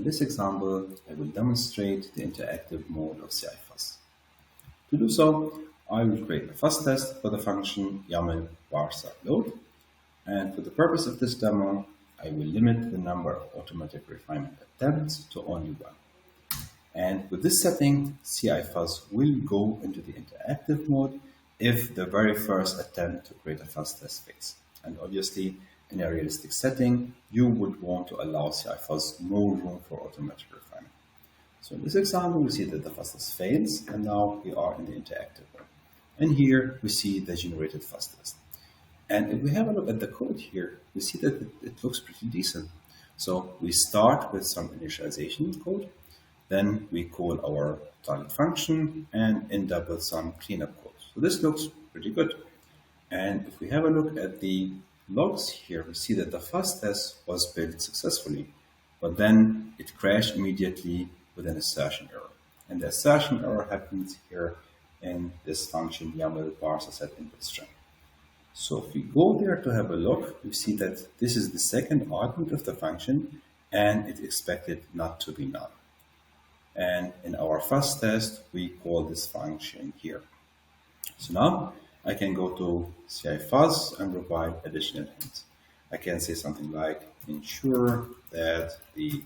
in this example, I will demonstrate the interactive mode of CI Fuzz. To do so, I will create a fuzz test for the function YAML bar_load. And for the purpose of this demo, I will limit the number of automatic refinement attempts to only one. And with this setting, CI Fuzz will go into the interactive mode if the very first attempt to create a fuzz test fails. And obviously, in a realistic setting, you would want to allow CI Fuzz more room for automatic refinement. So in this example, we see that the fuzz test fails, and now we are in the interactive mode. And here we see the generated fuzz test. And if we have a look at the code here, we see that it looks pretty decent. So we start with some initialization code, then we call our target function and end up with some cleanup code. So this looks pretty good. And if we have a look at the logs here, we see that the fuzz test was built successfully, but then it crashed immediately with an assertion error. And the assertion error happens here in this function YAML bar_set input string. So if we go there to have a look, we see that this is the second argument of the function and it's expected not to be null. And in our fuzz test, we call this function here. So now I can go to CI Fuzz and provide additional hints. I can say something like ensure that the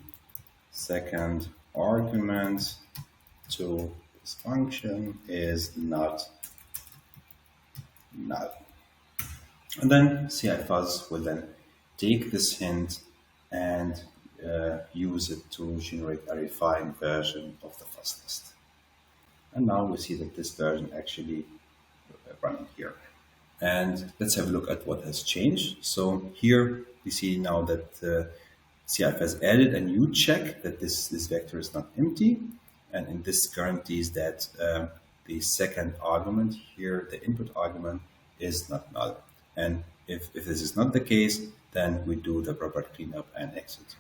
second argument to this function is not null. And then CI Fuzz will then take this hint and use it to generate a refined version of the fuzz test. And now we see that this version actually running here. And let's have a look at what has changed. So here we see now that CI Fuzz added a new check that this vector is not empty. And in this guarantees that the second argument here, the input argument, is not null. And if this is not the case, then we do the proper cleanup and exit.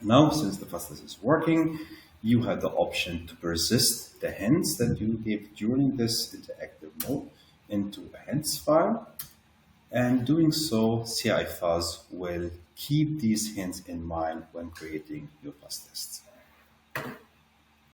Now, since the fuzz test is working, you have the option to persist the hints that you gave during this interactive mode into a hints file. And doing so, CI Fuzz will keep these hints in mind when creating your fuzz tests.